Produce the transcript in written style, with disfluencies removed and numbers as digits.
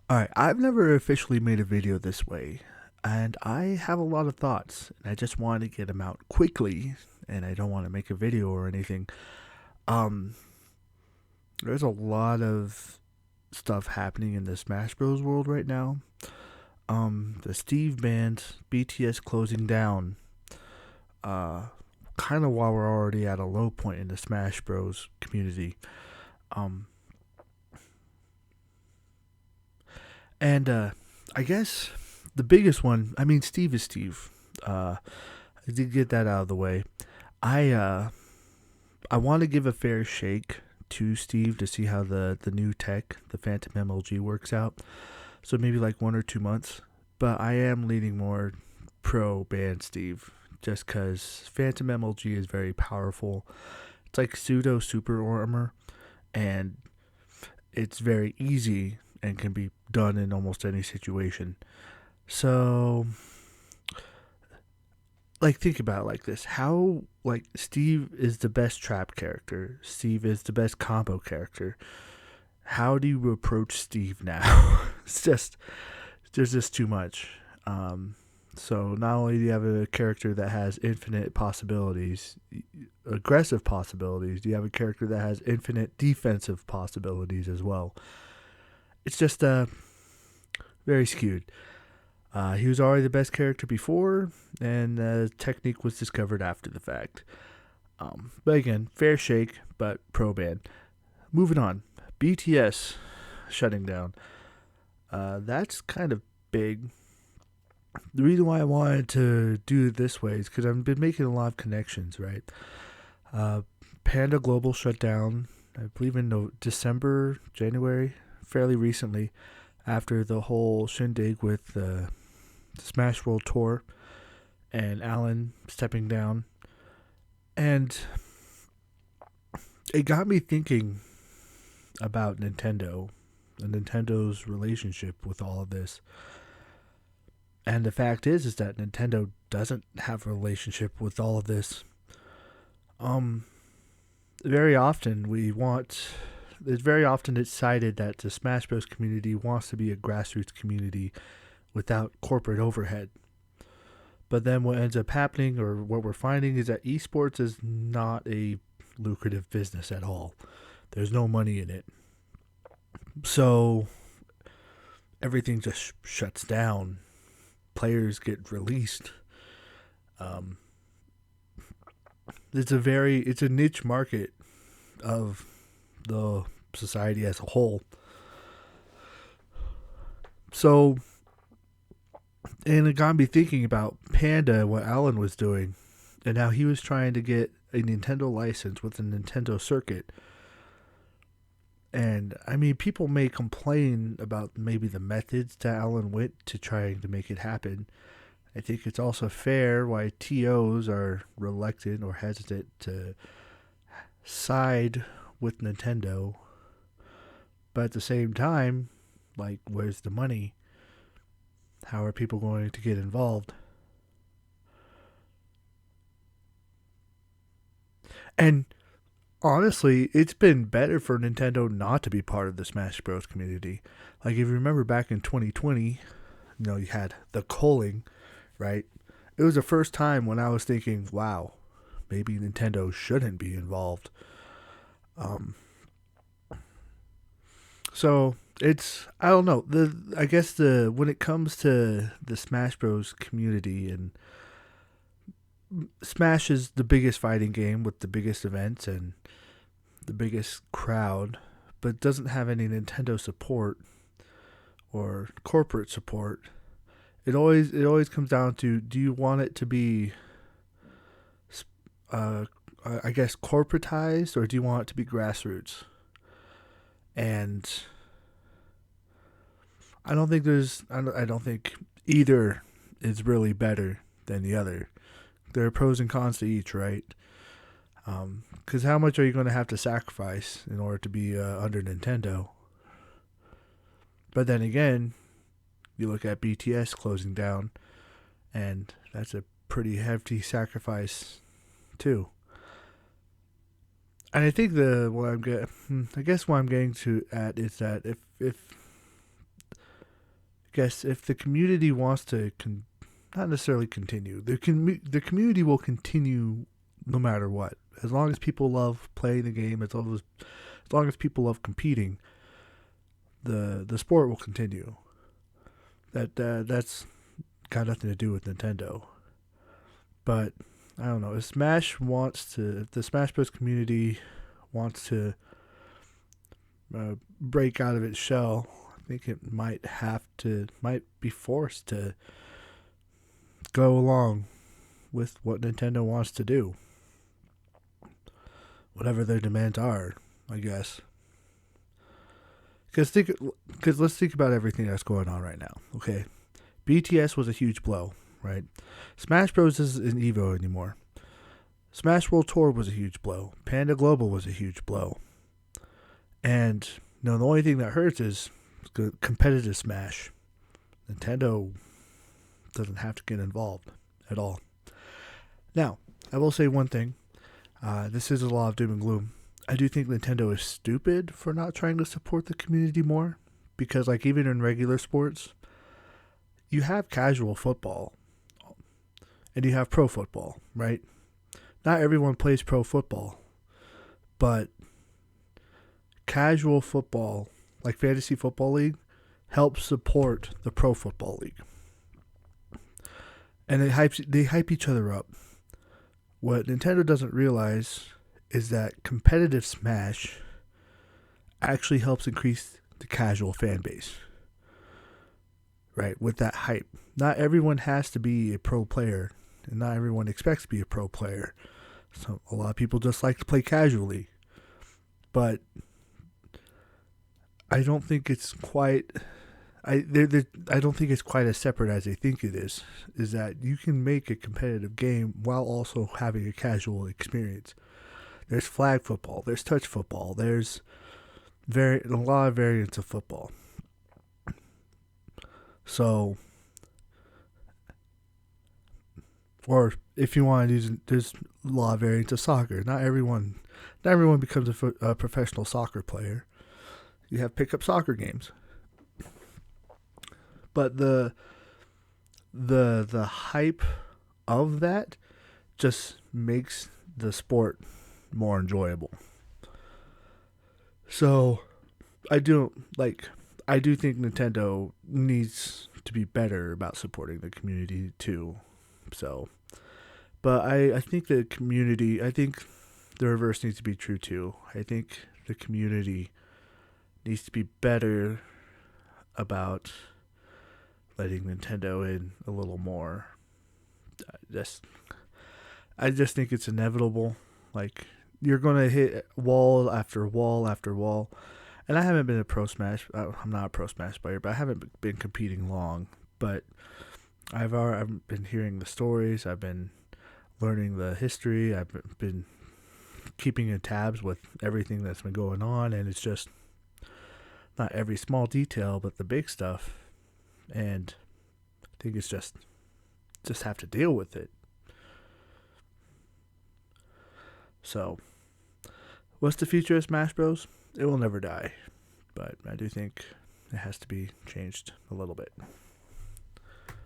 Alright, I've never officially made a video this way, and I have a lot of thoughts, and I just want to get them out quickly, and I don't want to make a video or anything. Um, there's a lot of stuff happening in the Smash Bros. World right now. The Steve band, BTS closing down, uh, kind of while we're already at a low point in the Smash Bros. Community. Um, and I guess the biggest one, I mean, Steve is Steve. I did get that out of the way. I uh I want to give a fair shake to Steve to see how the new tech, the Phantom MLG, works out. So maybe like 1 or 2 months. But I am leaning more pro band Steve, just because Phantom MLG is very powerful. It's like pseudo super armor, and it's very easy and can be done in almost any situation. So like think about it like this: how like Steve is the best trap character, Steve is the best combo character. How do you approach Steve now? It's just there's just too much. So not only do you have a character that has infinite possibilities, aggressive possibilities, you have a character that has infinite defensive possibilities as well. It's just very skewed. He was already the best character before, and technique was discovered after the fact. But again, fair shake, but pro ban. Moving on. BTS shutting down. That's kind of big. The reason why I wanted to do it this way is because I've been making a lot of connections, right? Uh, Panda Global shut down, I believe in December, January, fairly recently, after the whole shindig with the Smash World Tour and Alan stepping down. And it got me thinking about Nintendo and Nintendo's relationship with all of this. And the fact is that Nintendo doesn't have a relationship with all of this. Um, very often we want. It's very often it's cited that the Smash Bros. Community wants to be a grassroots community without corporate overhead. But then what ends up happening, or what we're finding, is that esports is not a lucrative business at all. There's no money in it. So everything just shuts down. Players get released. Um, it's a niche market of the society as a whole. So, and it got me thinking about Panda and what Alan was doing, and how he was trying to get a Nintendo license with a Nintendo Circuit. And I mean, people may complain about maybe the methods that Alan went to trying to make it happen. I think it's also fair why TOs are reluctant or hesitant to side with Nintendo. But at the same time, like, where's the money? How are people going to get involved? And honestly, it's been better for Nintendo not to be part of the Smash Bros. Community. Like, if you remember back in 2020, you had the culling, right? It was the first time when I was thinking, wow, maybe Nintendo shouldn't be involved. Um, so it's I don't know. I guess the when it comes to the Smash Bros. Community, and Smash is the biggest fighting game with the biggest events and the biggest crowd, but doesn't have any Nintendo support or corporate support. It always comes down to, do you want it to be uh, I guess corporatized, or do you want it to be grassroots? And I don't think either is really better than the other. There are pros and cons to each, right? Because how much are you going to have to sacrifice in order to be under Nintendo? But then again, you look at BTS closing down, and that's a pretty hefty sacrifice too. And I think I guess what I'm getting to at is that if guess if the community wants to not necessarily continue, the community will continue no matter what. As long as people love playing the game, as long as people love competing, the sport will continue. That's got nothing to do with Nintendo. But I don't know. If the Smash Bros. Community wants to break out of its shell, I think it might be forced to go along with what Nintendo wants to do. Whatever their demands are, I guess. Because let's think about everything that's going on right now, okay? BTS was a huge blow, right? Smash Bros. Isn't Evo anymore. Smash World Tour was a huge blow. Panda Global was a huge blow. And, the only thing that hurts is competitive Smash. Nintendo doesn't have to get involved at all. Now, I will say one thing. This is a lot of doom and gloom. I do think Nintendo is stupid for not trying to support the community more. Because, even in regular sports, you have casual football. And you have pro football, right? Not everyone plays pro football. But casual football, like Fantasy Football League, helps support the Pro Football League. And they hype each other up. What Nintendo doesn't realize is that competitive Smash actually helps increase the casual fan base. Right, with that hype. Not everyone has to be a pro player, and not everyone expects to be a pro player. So a lot of people just like to play casually. But I don't think it's quite I don't think it's quite as separate as they think it is. Is that you can make a competitive game while also having a casual experience. There's flag football, there's touch football, there's a lot of variants of football. So, or if you want to use, there's a lot of variants of soccer. Not everyone becomes a professional soccer player. You have pickup soccer games. But the hype of that just makes the sport more enjoyable. So I do think Nintendo needs to be better about supporting the community too. So, but I think the reverse needs to be true too. I think the community needs to be better about letting Nintendo in a little more. I just think it's inevitable. Like, you're gonna hit wall after wall after wall. And I haven't been a Pro Smash. I'm not a Pro Smash player, but I haven't been competing long. But I've been hearing the stories. I've been learning the history. I've been keeping in tabs with everything that's been going on, and it's just not every small detail, but the big stuff. And I think it's just have to deal with it. So, what's the future of Smash Bros? It will never die, but I do think it has to be changed a little bit.